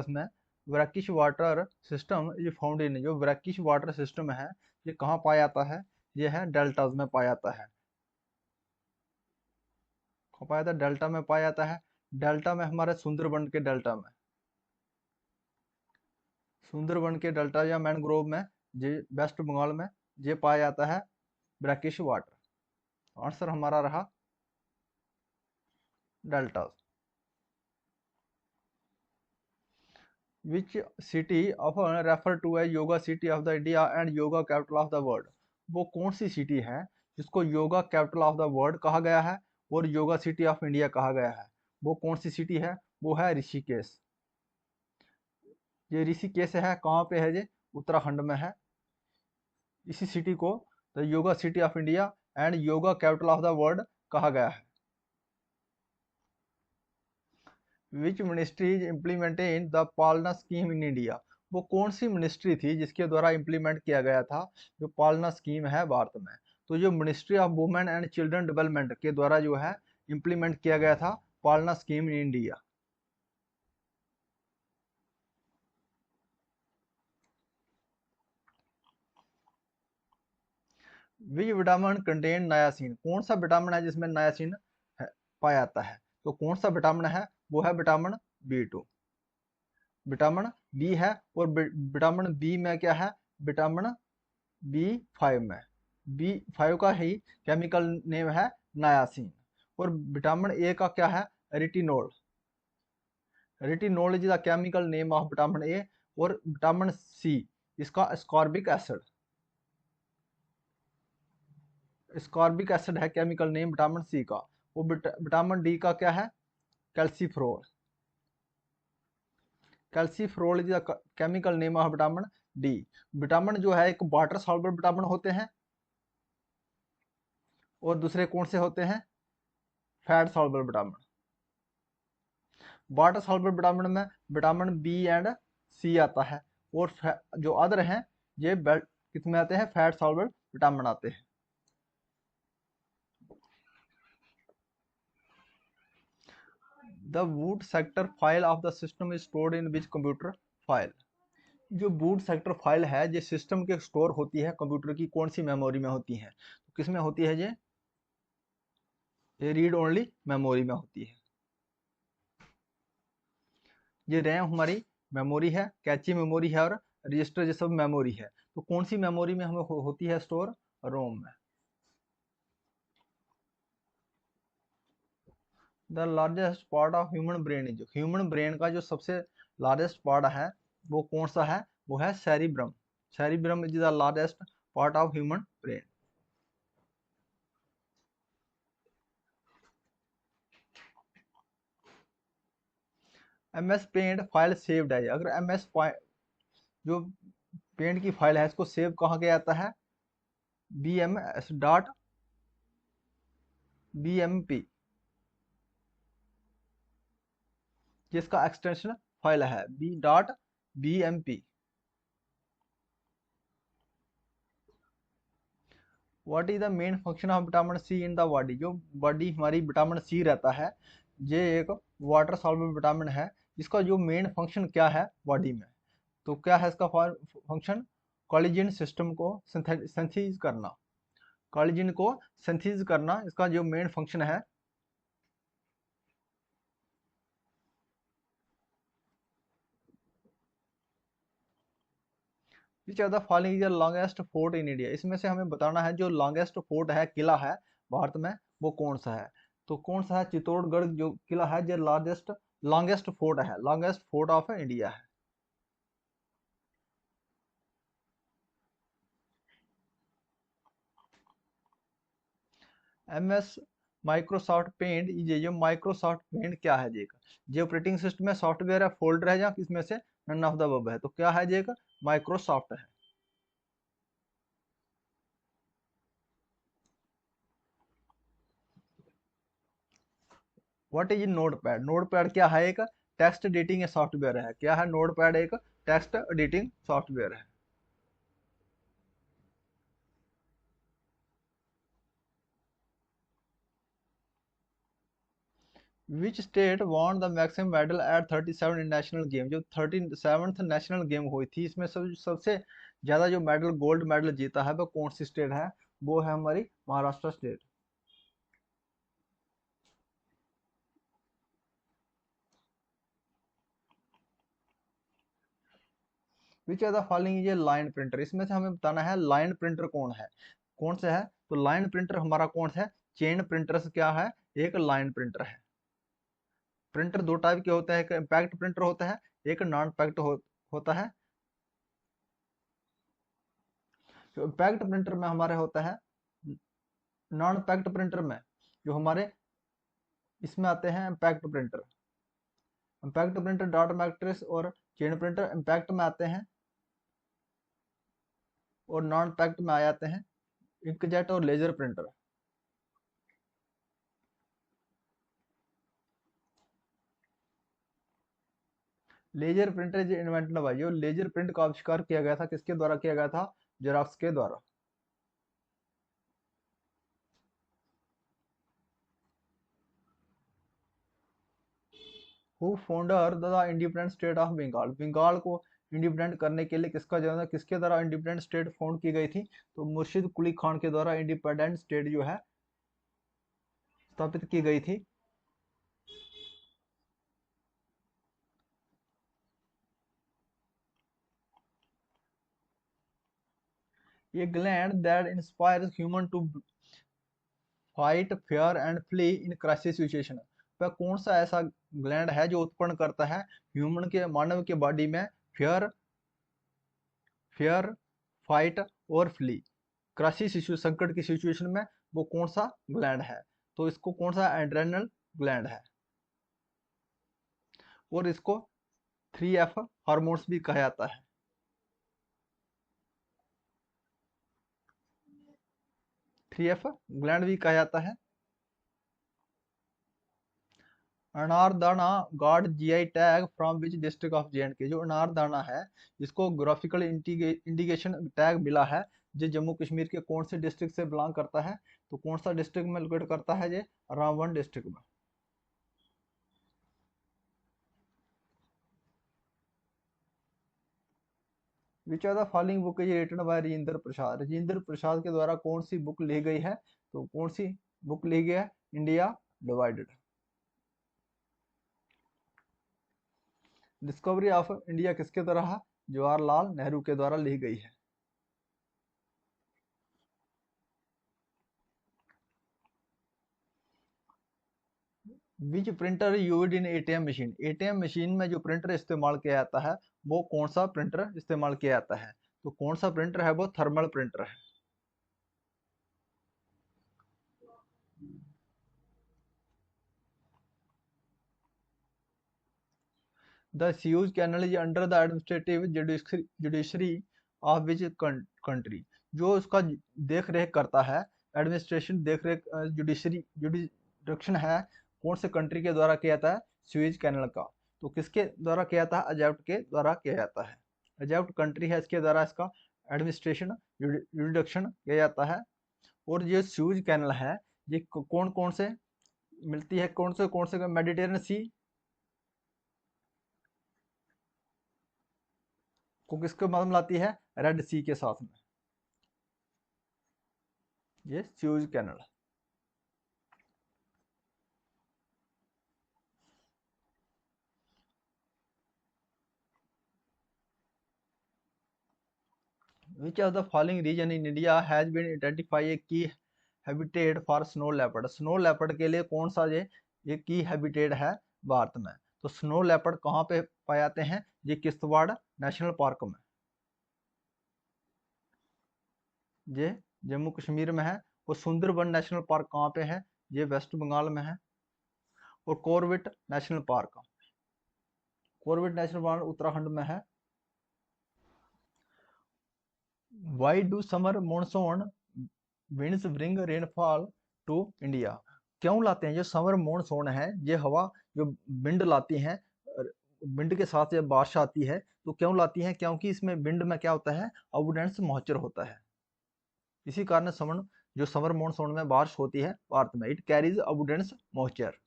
में brackish water system is found in, जो brackish water system है ये कहाँ पाया जाता है? ये है डेल्टाज में पाया जाता है। कहाँ पाया जाता है? डेल्टा में पाया जाता है। डेल्टा में हमारे सुंदरबन के डेल्टा में, सुंदरबन के डेल्टा या मैनग्रोव में, ये वेस्ट बंगाल में ये पाया जाता है ब्रैकिश वाटर। आंसर हमारा रहा delta. Which city often refer to as yoga city of the India and yoga capital of the world? वो कौन सी सिटी है जिसको yoga capital of the world कहा गया है और योगा सिटी ऑफ इंडिया कहा गया है? वो कौन सी सिटी है? वो है ऋषिकेश। ये ऋषिकेश है, कहाँ पे है? ये उत्तराखंड में है। इसी सिटी को the yoga city of India and yoga capital of the world कहा गया है। Which ministry is implemented the पालना स्कीम इन इंडिया? वो कौन सी मिनिस्ट्री थी जिसके द्वारा इम्प्लीमेंट किया गया था जो पालना स्कीम है भारत में? तो जो ministry of women and children development के द्वारा जो है इम्प्लीमेंट किया गया था पालना scheme in India. Which vitamin contain नायासिन? कौन सा विटामिन है जिसमें नायासिन पाया जाता है? तो कौन सा विटामिन है? वो है विटामिन B2। विटामिन बी है, और विटामिन बी में क्या है? विटामिन B5 में। B5 का ही केमिकल नेम है नायासिन। और विटामिन ए का क्या है? Retinol. Retinol is the chemical name of vitamin A. और विटामिन सी इसका स्कॉर्बिक एसिड, स्कॉर्बिक एसिड है केमिकल नेम विटामिन सी का। वो विटामिन डी का क्या है? Calciferol. Calciferol is the chemical name of vitamin D. Vitamin जो है एक वाटर सॉल्युबल विटामिन होते हैं और दूसरे कौन से होते हैं? Fat soluble vitamin. Water soluble vitamin में विटामिन बी एंड सी आता है, और जो अदर हैं ये किसमें आते हैं? फैट सॉल्युबल विटामिन आते हैं। The boot sector file of the system is stored in which computer file? जो बूट सेक्टर फाइल है ये सिस्टम के स्टोर होती है कंप्यूटर की कौन सी मेमोरी में होती है? तो किस में होती है? ये रीड ओनली मेमोरी में होती है। ये रैम हमारी मेमोरी है, कैची मेमोरी है, और रजिस्टर ये सब मेमोरी है। तो कौन सी मेमोरी में हमें होती है स्टोर? रोम में। The largest part of human brain is, human brain का जो सबसे लार्जेस्ट पार्ट है वो कौन सा है? वो है cerebrum. Cerebrum is the largest part of human brain. MS paint file saved है, अगर MS जो पेंट की फाइल है इसको सेव कहाँ किया जाता है? BMS.BMP, जिसका एक्सटेंशन फाइल है B.BMP। What is the main function of vitamin C in the body? जो बॉडी हमारी विटामिन सी रहता है ये एक वाटर सॉल्युबल विटामिन है, जिसका जो मेन फंक्शन क्या है बॉडी में? तो क्या है इसका फंक्शन? कोलेजन सिस्टम को सिंथेसिस करना। कोलेजन को सिंथेसिस करना इसका जो मेन फंक्शन है। Which are the following is the longest fort in India? इसमें से हमें बताना है जो लॉन्गेस्ट फोर्ट है, किला है भारत में, वो कौन सा है? तो कौन सा है? चित्तौड़गढ़ जो किला है जो लॉन्गेस्ट फोर्ट है, लॉन्गेस्ट फोर्ट ऑफ इंडिया है। MS माइक्रोसॉफ्ट पेंट, ये जो माइक्रोसॉफ्ट पेंट क्या है? जे ऑपरेटिंग सिस्टम में सॉफ्टवेयर है, फोल्डर है, या किसमें से नन ऑफ द अबव है? तो क्या है? जे माइक्रोसॉफ्ट है। What is notepad? नोटपैड क्या है? एक टेक्स्ट एडिटिंग सॉफ्टवेयर है। क्या है नोटपैड? एक टेक्स्ट एडिटिंग सॉफ्टवेयर है। Which state won the maximum medal at 37 in national game? जो 37th नेशनल गेम हुई थी इसमें सबसे ज्यादा जो मेडल गोल्ड मेडल जीता है वो कौन सी स्टेट है? वो है हमारी Maharashtra state. Which are the following ये लाइन प्रिंटर, इसमें से हमें बताना है लाइन प्रिंटर कौन है, कौन सा है? तो लाइन प्रिंटर हमारा कौन सा है? चेन प्रिंटर्स क्या है? एक लाइन प्रिंटर है। प्रिंटर दो टाइप के होते हैं, एक इम्पैक्ट प्रिंटर होता है, एक नॉन पैक्ट होता है। जो इम्पैक्ट प्रिंटर में हमारे होता है, नॉन पैक्ट प्रिंटर में जो हमारे इसमें आते हैं इम्पैक्ट प्रिंटर डॉट मैट्रिक्स और चेन प्रिंटर इम्पैक्ट में आते हैं और नॉन पैक्ट में आ जाते हैं इंकजेट और लेजर प्रिंटर। लेजर प्रिंटर जो इन्वेंटेड हुआ, जो लेजर प्रिंट का आविष्कार किया गया था किसके द्वारा किया गया था? जेरॉक्स के द्वारा। Who founder the independent state of Bengal? Bengal को इंडिपेंडेंट करने के लिए किसके द्वारा इंडिपेंडेंट स्टेट फाउंड की गई थी? तो मुर्शिद कुली खान के द्वारा इंडिपेंडेंट स्टेट जो है स्थापित की गई थी। ये gland that inspires human to fight fair and flee in crisis situation, वह कौन सा ऐसा ग्लैंड है जो उत्पन्न करता है ह्यूमन के मानव के बॉडी में फेयर फेयर फाइट और फ्ली क्राइसिस संकट की सिचुएशन में? वो कौन सा ग्लैंड है? तो इसको कौन सा एड्रेनल ग्लैंड है और इसको 3F हार्मोन्स भी कहा जाता है। 3F ग्लैंड भी कहा जाता है। Anardana got GI tag from which district of J? जो अनारदाना है इसको ग्राफिकल इंडिकेशन टैग मिला है, जो जम्मू कश्मीर के कौन से डिस्ट्रिक्ट से बिलोंग करता है? तो कौन सा डिस्ट्रिक्ट में लोकेट करता है ये? रामबन डिस्ट्रिक्ट में। Which are the following book is written by Rajendra Prasad? Rajendra Prasad के द्वारा कौन सी बुक ली गई है? तो कौन सी बुक ली गई है? India divided. Discovery of India किसके द्वारा? जवाहरलाल नेहरू के द्वारा ली गई है। विच printer used in ATM machine? ATM machine में जो प्रिंटर इस्तेमाल किया जाता है वो कौन सा प्रिंटर इस्तेमाल किया जाता है? तो कौन सा प्रिंटर है? वो थर्मल प्रिंटर है। The Suez canal is under the administrative judiciary of which country? जो उसका देख रेख करता है, एडमिनिस्ट्रेशन देख रेख जुडिशरी जुडिशन है, कौन से कंट्री के द्वारा किया जाता है? स्यूज कैनल का। तो किसके द्वारा किया जाता है? इजिप्ट के द्वारा किया जाता है। इजिप्ट कंट्री है, इसके द्वारा इसका एडमिनिस्ट्रेशन जुडिक्शन किया जाता है। और ये स्यूज कैनल है ये कौन कौन से मिलती है, कौन से मेडिटेरियन सी को किसके मदद मिलाती है? रेड सी के साथ में, ये Suez canal. Which of the following region in India has been identify a key habitat for snow leopard? Snow leopard के लिए कौन सा ये की हैबिटेट है भारत में? तो स्नो लेपर्ड कहाँ पे पाए जाते हैं? ये किश्तवाड़ नेशनल पार्क में, ये जम्मू कश्मीर में है। और सुंदरबन नेशनल पार्क कहाँ पे है? ये वेस्ट बंगाल में है। और Corbett National Park, Corbett National Park Uttarakhand में है। Why do summer monsoon winds bring rainfall to India? क्यों लाते हैं? जो समर मॉनसून है ये हवा जो विंड लाती हैं, विंड के साथ जब बारिश आती है तो क्यों लाती हैं? क्योंकि इसमें विंड में क्या होता है? अबुडेंस मॉइस्चर होता है। इसी कारण जो समर मॉनसून में बारिश होती है भारत में, it carries abundance moisture.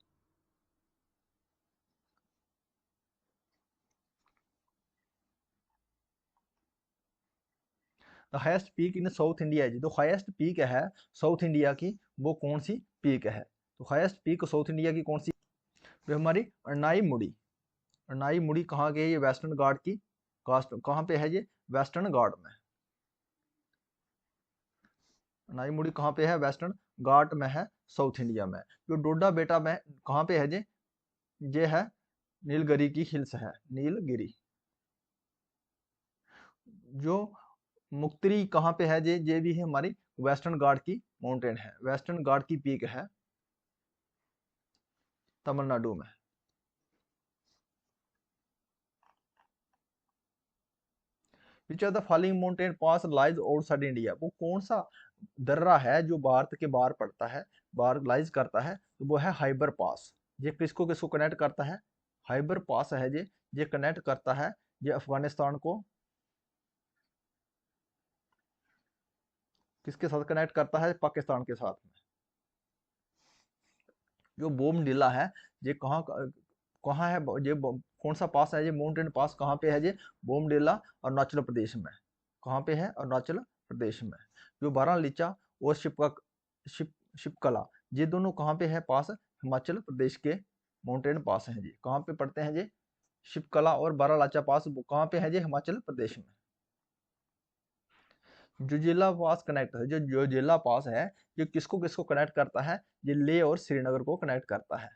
The highest peak in South India जी, तो हाईएस्ट पीक है साउथ इंडिया की वो कौन सी पीक है? तो हाईएस्ट पीक साउथ इंडिया की कौन सी? वो हमारी अरनाई मुड़ी। अरनाई मुड़ी कहाँ के? ये वेस्टर्न घाट की कास्ट कहाँ पे है? ये वेस्टर्न घाट में। अरनाई मुड़ी कहाँ पे है? वेस्टर्न घाट में है, साउथ इंडिया में। जो डोडा बेटा में कहाँ पे है? ये है नीलगिरी की हिल्स है, नीलगिरी। जो मुक्तरी कहाँ पे है? ये भी है हमारी वेस्टर्न घाट की माउंटेन है, वेस्टर्न घाट की पीक है तमिलनाडु में। Which are the following mountain pass lies outside India, वो कौन सा दर्रा है जो भारत के बाहर पड़ता है, बाहर लाइज करता है? तो वो है हाइबर पास। ये किसको किसको कनेक्ट करता है? हाइबर पास है ये कनेक्ट करता है ये अफगानिस्तान को किसके साथ कनेक्ट करता है? पाकिस्तान के साथ में। जो बोमडिला है ये कहाँ कहाँ है? ये कौन सा पास है? ये माउंटेन पास कहाँ पे है? ये बोमडिला अरुणाचल प्रदेश में। कहाँ पे है? अरुणाचल प्रदेश में। जो बारालीचा और शिपकला ये दोनों कहाँ पे है पास? हिमाचल प्रदेश के माउंटेन पास हैं जी। कहाँ पे पड़ते हैं ये? शिपकला और बारालाचा पास कहाँ पे है? ये हिमाचल प्रदेश में। जोजिला पास कनेक्ट है, जो जोजिला पास है ये किसको किसको कनेक्ट करता है? ये लेह और श्रीनगर को कनेक्ट करता है।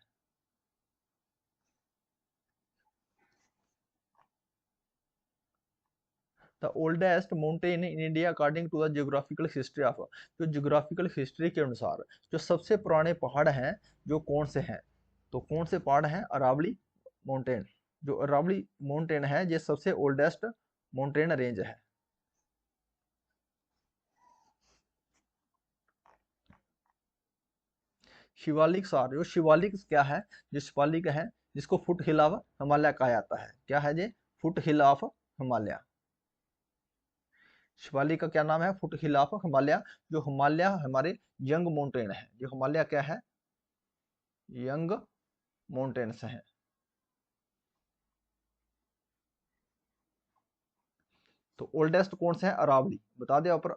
The oldest mountain in India according to the geographical history of, जो जियोग्राफिकल हिस्ट्री के अनुसार जो सबसे पुराने पहाड़ हैं जो कौन से हैं? तो कौन से पहाड़ हैं? अरावली माउंटेन। जो अरावली माउंटेन है ये सबसे ओल्डेस्ट माउंटेन रेंज है। शिवालिक सार, जो शिवालिक क्या है? जो शिवालिक है जिसको फुट हिल ऑफ हिमालय कहा जाता है। क्या है ये? Foot hill of Himalaya. Shivalik का क्या नाम है? Foot hill of Himalaya. जो हिमालय हमारे यंग माउंटेन है, जो हिमालय क्या है? यंग माउंटेन्स हैं। तो ओल्डेस्ट कौन से हैं? अरावली बता दिया ऊपर।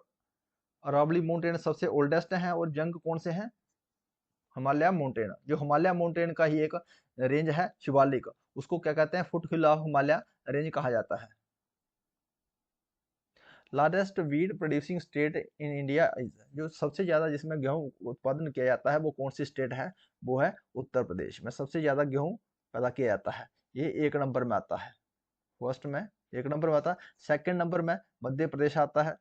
अरावली माउंटेन सबसे ओल्डेस्ट हैं और यंग कौन से हैं? हिमालय माउंटेन। जो हिमालय माउंटेन का ही एक रेंज है शिवालिक, उसको क्या कहते हैं? Foot hill of Himalaya range कहा जाता है। Largest wheat producing state in India is, जो सबसे ज्यादा जिसमें गेहूं उत्पादन किया जाता है वो कौन सी स्टेट है? वो है उत्तर प्रदेश में। सबसे ज्यादा गेहूं पैदा किया जाता है, ये एक नंबर में आता है। फर्स्ट में एक नंबर में आता है। सेकंड नंबर में मध्य प्रदेश आता है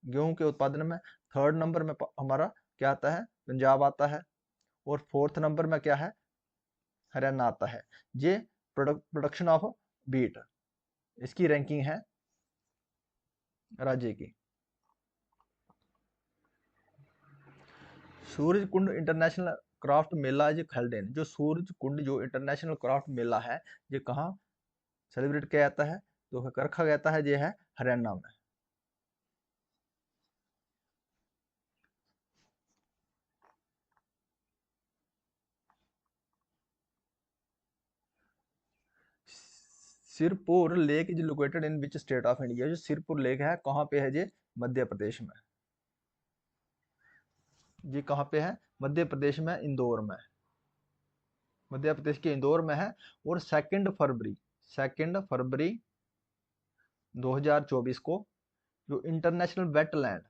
गेहूं के उत्पादन में। थर्ड नंबर में हमारा क्या आता है? पंजाब आता है। और फोर्थ नंबर में क्या है? हरियाणा आता है। ये प्रोडक्शन ऑफ बीट, इसकी रैंकिंग है राज्य की। सूरज कुंड इंटरनेशनल क्राफ्ट मेला जो हेल्ड इन, जो सूरज कुंड जो इंटरनेशनल क्राफ्ट मेला है ये कहाँ सेलिब्रेट किया जाता है? तो रखा जाता है ये है हरियाणा में। Sirpur lake is located in which state of India, जो सिरपुर लेक है कहाँ पे है? ये मध्य प्रदेश में। ये कहाँ पे है? मध्य प्रदेश में, इंदौर में। मध्य प्रदेश के इंदौर में है। और सेकेंड फरवरी 2024 को जो international wetland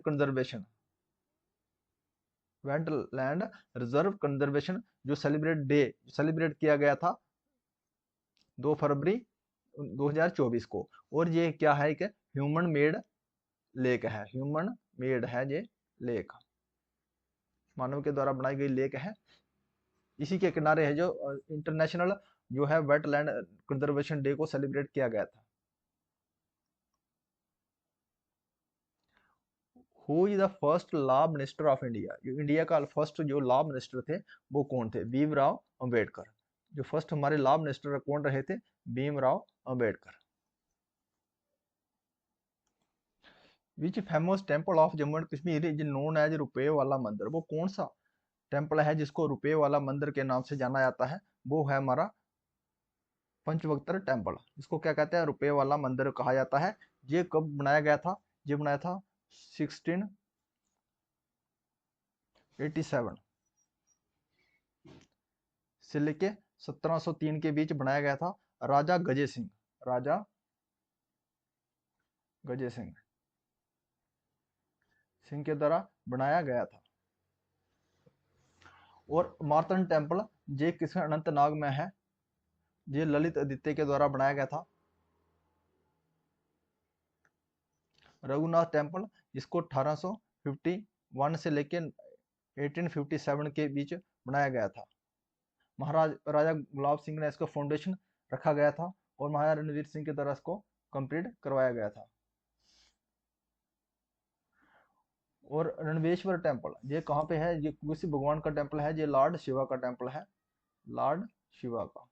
conservation wetland reserve conservation जो सेलिब्रेट किया गया था 2 फरवरी 2024 को। और ये क्या है? कि ह्यूमन मेड लेक है, ह्यूमन मेड है ये लेक, मानव के द्वारा बनाई गई लेक है। इसी के किनारे है जो इंटरनेशनल जो है वेटलैंड कंजर्वेशन डे को सेलिब्रेट किया गया था। Who is the first law minister of India, जो इंडिया का फर्स्ट जो लॉ मिनिस्टर थे वो कौन थे? भीमराव अंबेडकर। जो फर्स्ट हमारे लॉ मिनिस्टर कौन रहे थे? Bhimrao Ambedkar. Which famous temple of Jammu and Kashmir is known as रुपये वाला मंदिर, वो कौन सा टेम्पल है जिसको रुपये वाला मंदिर के नाम से जाना जाता है, वो है हमारा पंचवक्त्र टेम्पल। इसको क्या कहते हैं? रुपये वाला मंदिर कहा जाता है। ये कब बनाया गया था? ये बनाया था 1687 से लेके 1703 के बीच बनाया गया था। राजा गजे सिंह, राजा गजे सिंह के द्वारा बनाया गया था। और मार्तंड टेम्पल ये किस अनंतनाग में है? ये ललित आदित्य के द्वारा बनाया गया था। रघुनाथ टेम्पल जिसको 1851 से लेके 1857 के बीच बनाया गया था। राजा गुलाब सिंह ने इसका फाउंडेशन रखा गया था और महाराजा रणवीर सिंह के द्वारा इसको कंप्लीट करवाया गया था। और रणवेश्वर टेम्पल ये कहाँ पे है? ये किसी भगवान का टेम्पल है, ये लॉर्ड शिवा का टेम्पल है, लॉर्ड शिवा का।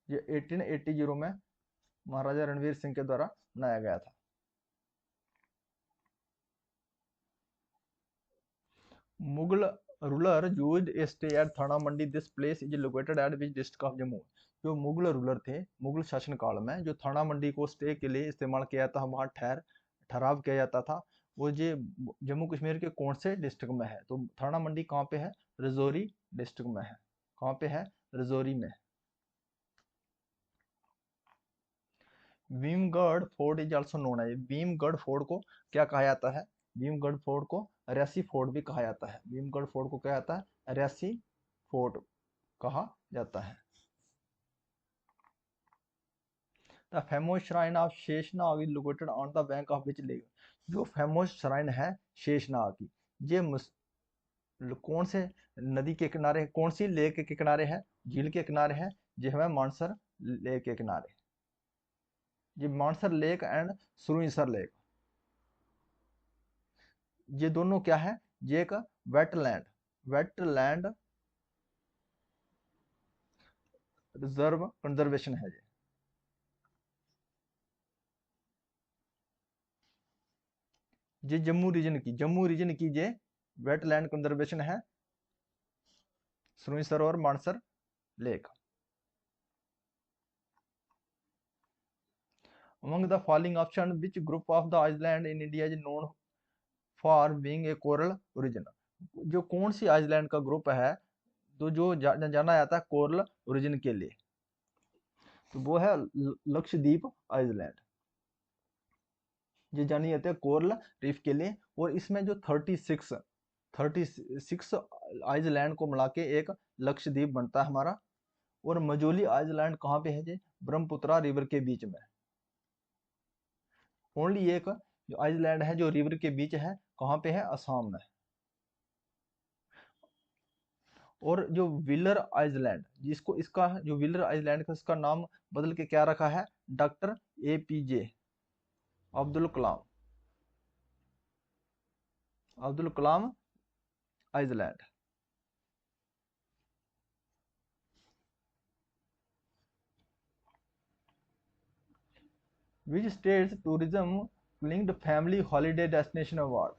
ये 1880 में महाराजा रणवीर सिंह के द्वारा बनाया गया था। Mughal ruler used a stay at Thana Mandi. This place is located at which district of Jammu. जो मुगल रूलर थे मुगल शासन काल में, जो थाना मंडी को स्टे के लिए इस्तेमाल किया जाता, वहाँ ठहराव किया जाता था, वो ये जम्मू कश्मीर के कौन से डिस्ट्रिक्ट में है? तो थाना मंडी कहाँ पे है? रजौरी डिस्ट्रिक्ट में है। कहाँ पे है? रजौरी में। Bhimgarh fort is also known है। भीमगढ़ फोर्ट को क्या कहा जाता है? भीमगढ़ फोर्ट को रियासी फोर्ट भी कहा जाता है। भीमगढ़ फोर्ट को क्या जाता है? रियासी फोर्ट कहा जाता है। The famous shrine of Sheshnag is located on the bank of which lake. जो फेमस श्राइन है शेषनाग की, ये कौन से नदी के किनारे, कौन सी लेक के किनारे है? झील के किनारे है। ये है मानसर लेक के किनारे। ये मानसर लेक एंड सुरईसर लेक, ये दोनों क्या है? ये एक वेटलैंड रिजर्व कंजर्वेशन है। ये जम्मू रीजन की ये वेटलैंड कंजर्वेशन है, सुरईसर और Mansar lake. Among the following option, which group of the island in India is known for being a coral origin? जो कौन सी आइलैंड का ग्रुप है तो जो जाना जाता है कोरल ओरिजिन के लिए? तो वो है लक्षद्वीप आइलैंड। ये जानी जाती है कोरल रीफ के लिए। और इसमें जो 36 आइलैंड को मिला के एक लक्षद्वीप बनता है हमारा। और मजोली आइलैंड कहाँ पे है? जी ब्रह्मपुत्रा रिवर के बीच में। ओनली एक जो आइलैंड है जो रिवर के बीच है, कहाँ पे है? असम में। और जो विलर आइलैंड, जिसको इसका जो विलर आइलैंड का इसका नाम बदल के क्या रखा है? Doctor APJ Abdul Kalam island. Which states tourism linked family holiday destination award.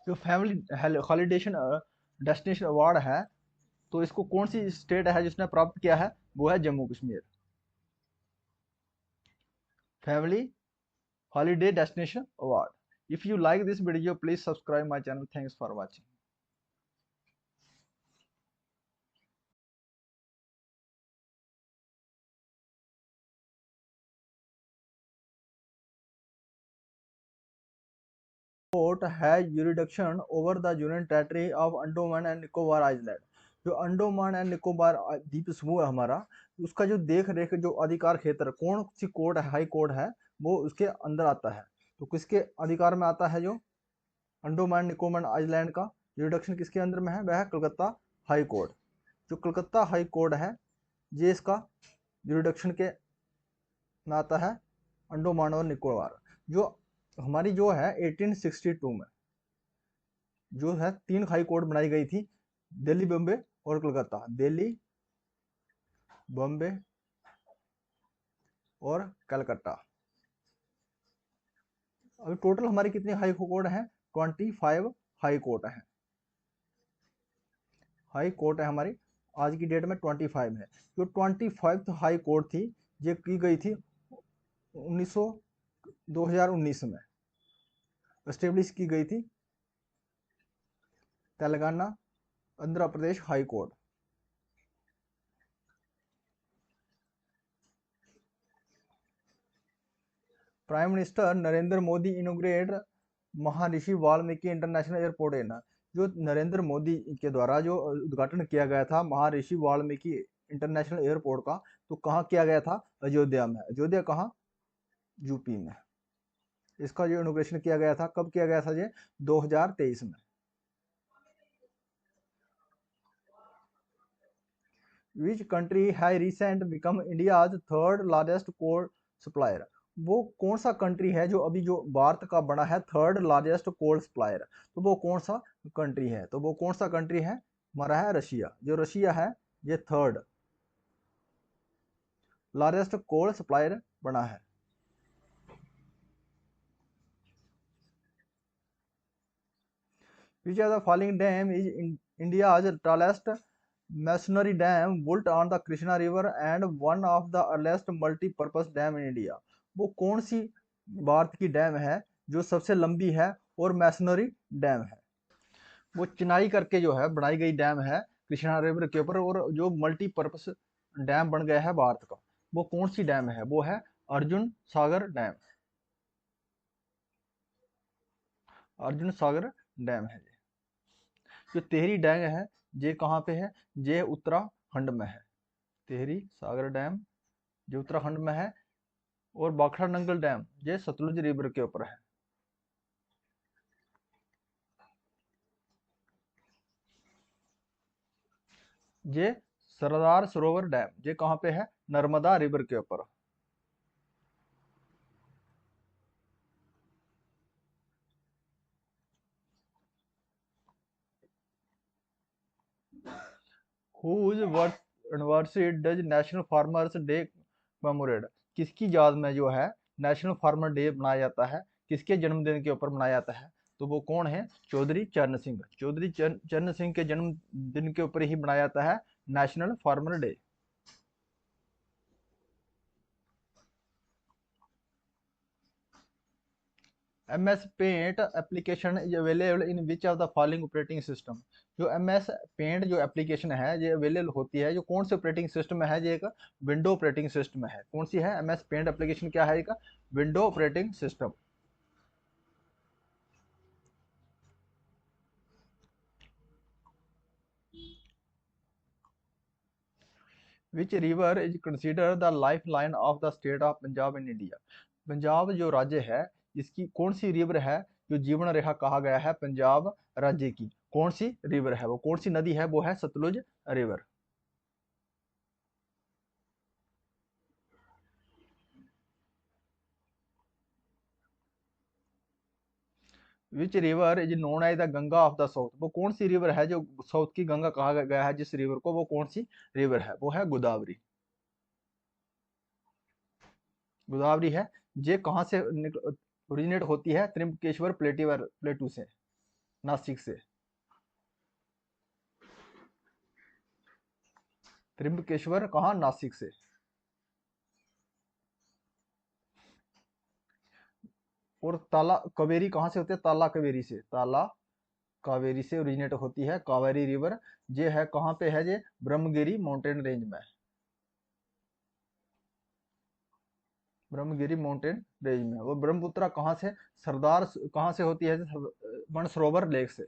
जो फैमिली हॉलीडे डेस्टिनेशन अवार्ड है, तो इसको कौन सी स्टेट है जिसने प्राप्त किया है? वो है Jammu Kashmir. Family holiday destination award. If you like this video please subscribe my channel. Thanks for watching. Court has jurisdiction over the union territory of Andaman and Nicobar island. जो अंडोमान एंड निकोबार द्वीप समूह है हमारा, उसका जो देख रेख जो अधिकार क्षेत्र कौन सी कोर्ट है? हाई कोर्ट है, वो उसके अंदर आता है। तो किसके अधिकार में आता है? जो अंडोमान निकोबार आइलैंड का जुरिडिक्शन किसके अंदर में है? वह है कलकत्ता हाई कोर्ट। जो कलकत्ता हाई कोर्ट है, ये इसका जुरिडिक्शन के में आता है अंडोमान और निकोबार। जो हमारी जो है 1862 में जो है 3 हाई कोर्ट बनाई गई थी, दिल्ली, बॉम्बे और कलकत्ता। दिल्ली, बॉम्बे और कलकत्ता। अभी टोटल हमारी कितनी हाई कोर्ट है? 25 हाई कोर्ट है। हाई कोर्ट है हमारी आज की डेट में 25 है। जो 25 हाई कोर्ट थी ये की गई थी 2019 में एस्टेब्लिश की गई थी Telangana Andhra Pradesh high court. Prime minister Narendra Modi inaugurate Maharishi Valmiki international airport है ना। जो नरेंद्र मोदी के द्वारा जो उद्घाटन किया गया था महर्षि वाल्मीकि इंटरनेशनल एयरपोर्ट का, तो कहाँ किया गया था? अयोध्या में। अयोध्या कहाँ? यूपी में। इसका जो इनोग्रेशन किया गया था, कब किया गया था ये? 2023 में। विच कंट्री है recent become India's third largest coal supplier? वो कौन सा कंट्री है जो अभी जो भारत का बना है थर्ड लार्जेस्ट कोल सप्लायर? तो वो कौन सा कंट्री है? तो वो कौन सा कंट्री है? हमारा है रशिया। जो रशिया है ये थर्ड लार्जेस्ट कोल सप्लायर बना है। Which of the following dam is India's tallest masonry dam built on the Krishna River and one of the earliest multi-purpose dam in India? वो कौन सी भारत की डैम है जो सबसे लंबी है और मैसनरी डैम है? वो चिनाई करके जो है बनाई गई डैम है कृष्णा रिवर के ऊपर, और जो मल्टीपर्पस डैम बन गया है भारत का, वो कौन सी डैम है? वो है अर्जुन सागर डैम। अर्जुन सागर डैम है। जो तेहरी डैम है ये कहाँ पे है? ये उत्तराखंड में है। तेहरी सागर डैम जो उत्तराखंड में है। और बाखड़ा नंगल डैम ये सतलुज रिवर के ऊपर है। ये सरदार सरोवर डैम ये कहाँ पे है? नर्मदा रिवर के ऊपर। Whose anniversary does national farmers day commemorate? किसकी याद में जो है नेशनल फार्मर डे मनाया जाता है? किसके जन्मदिन के ऊपर मनाया जाता है? तो वो कौन है? चौधरी चरण सिंह। चौधरी चरण सिंह के जन्मदिन के ऊपर ही मनाया जाता है national farmer day. MS paint application is available in which of the following operating system? जो MS पेंट जो एप्लीकेशन है ये अवेलेबल होती है जो कौन से ऑपरेटिंग सिस्टम में है? ये एक विंडो ऑपरेटिंग सिस्टम है। कौन सी है? MS पेंट एप्लीकेशन क्या है? एक window operating system. Which river is consider the life line of the state of Punjab in India? Punjab जो राज्य है इसकी कौन सी रिवर है जो जीवन रेखा कहा गया है पंजाब राज्य की? कौन सी रिवर है वो? कौन सी नदी है? वो है Sutlej river. Which river is known as the Ganga of the south? वो कौन सी रिवर है जो साउथ की गंगा कहा गया है जिस रिवर को? वो कौन सी रिवर है? वो है गोदावरी। गोदावरी है। ये कहाँ से ओरिजिनेट होती है? त्रिम्बकेश्वर प्लेटू से, नासिक से। त्रिम्बकेश्वर कहाँ? नासिक से। और ताला कावेरी कहाँ से होती है? ताला कावेरी से। ताला कावेरी से ओरिजिनेट होती है कावेरी रिवर। ये है कहाँ पे है? ये ब्रह्मगिरी माउंटेन रेंज में। ब्रह्मगिरी माउंटेन रेंज में। वो ब्रह्मपुत्रा कहाँ से? सरदार कहाँ से होती है? मानसरोवर लेक से।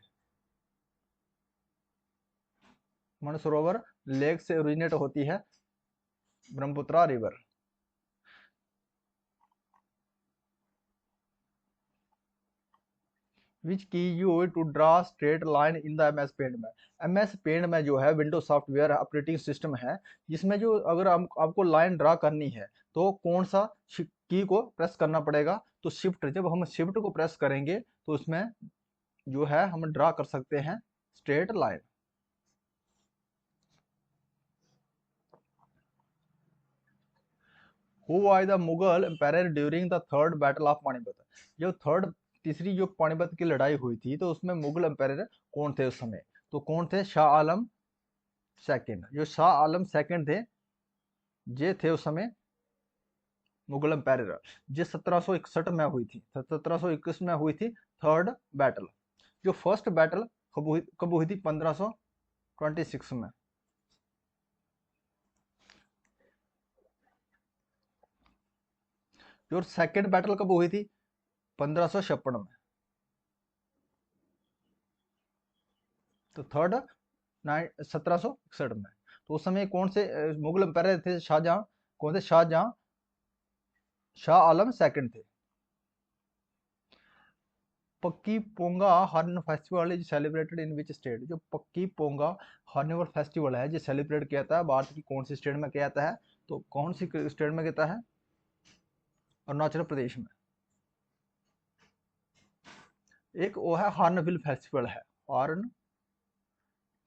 मानसरोवर लेक से ओरिजिनेट होती है Brahmaputra river. Which key you to draw straight line in the MS paint में? MS पेंट में जो है विंडो सॉफ्टवेयर ऑपरेटिंग सिस्टम है जिसमें जो अगर आपको लाइन ड्रा करनी है तो कौन सा की को प्रेस करना पड़ेगा? तो शिफ्ट। जब हम शिफ्ट को प्रेस करेंगे तो उसमें जो है हम ड्रा कर सकते हैं straight line. Who was the Mughal empire during the third battle of Panipat. जो तीसरी जो पानीपत की लड़ाई हुई थी तो उसमें मुगल एम्पायर कौन थे उस समय? तो कौन थे? शाह आलम सेकंड। जो शाह आलम सेकंड थे, ये थे उस समय मुगल एम्पायर। ये 1761 में हुई थी, 1721 में हुई थी थर्ड बैटल। जो फर्स्ट बैटल कब हुई थी? 1526 में। जो सेकंड बैटल कब हुई थी? 1556 में। तो थर्ड 1761 में। तो उस समय कौन से मुगल एम्पायर थे? शाहजहां। कौन थे? शाहजहां, शाह आलम सेकंड थे। पक्की पोंगा horn festival is celebrated in which state. जो पक्की पोंगा हॉर्निवल फेस्टिवल है जो सेलिब्रेट किया जाता है भारत की कौन सी स्टेट में किया जाता है? तो कौन सी स्टेट में कहता है? अरुणाचल प्रदेश में। एक वो है हॉर्नबिल फेस्टिवल है, हॉर्न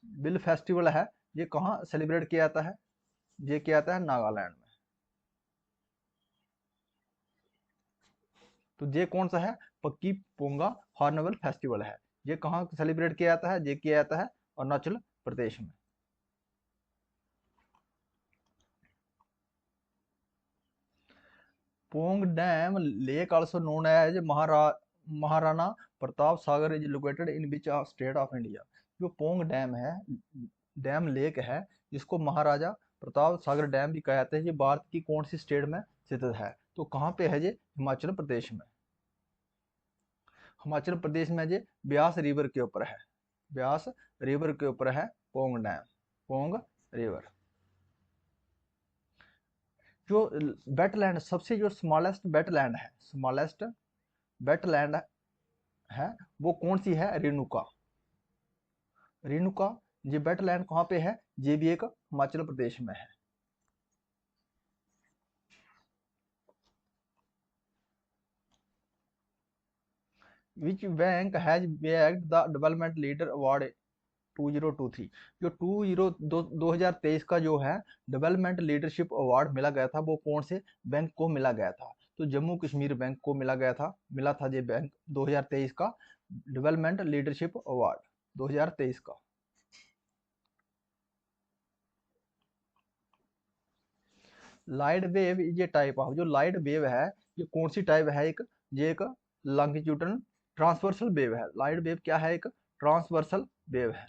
बिल फेस्टिवल है, ये कहाँ सेलिब्रेट किया जाता है? ये किया जाता है नागालैंड में। तो ये कौन सा है? पक्की पोंगा हॉर्नबिल फेस्टिवल है, ये कहाँ सेलिब्रेट किया जाता है? ये किया जाता है अरुणाचल प्रदेश में। Pong dam lake also known as Maharana Pratap Sagar is located in which state of India. जो पोंग डैम है, डैम लेक है, जिसको महाराजा प्रताप सागर डैम भी कहा जाता है, ये भारत की कौन सी स्टेट में स्थित है? तो कहाँ पे है ये? हिमाचल प्रदेश में। हिमाचल प्रदेश में ये ब्यास रिवर के ऊपर है, ब्यास रिवर के ऊपर है पोंग डैम, पोंग रिवर। जो वेटलैंड, सबसे जो स्मॉलेस्ट वेटलैंड है, स्मॉलेस्ट वेटलैंड है, वो कौन सी है? रेणुका। रेणुका ये वेटलैंड कहाँ पे है? ये भी एक हिमाचल प्रदेश में है। Which bank has bagged the development leader award 2023। जो 2023 का जो है डेवलपमेंट लीडरशिप अवार्ड मिला गया था, वो कौन से बैंक को मिला गया था? तो जम्मू कश्मीर बैंक को मिला था ये बैंक 2023 का डेवलपमेंट लीडरशिप अवार्ड 2023 का। लाइट वेव ये टाइप ऑफ, जो लाइट वेव है ये कौन सी टाइप है? ये एक लॉन्गिट्यूडनल ट्रांसवर्सल वेव है। लाइट वेव क्या है? एक ट्रांसवर्सल वेव है।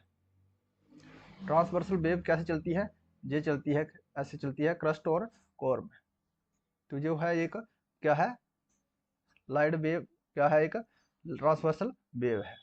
ट्रांसवर्सल वेव कैसे चलती है? ये चलती है, ऐसे चलती है क्रस्ट और कोर में। तो जो है एक क्या है? लाइट वेव क्या है? एक ट्रांसवर्सल वेव है।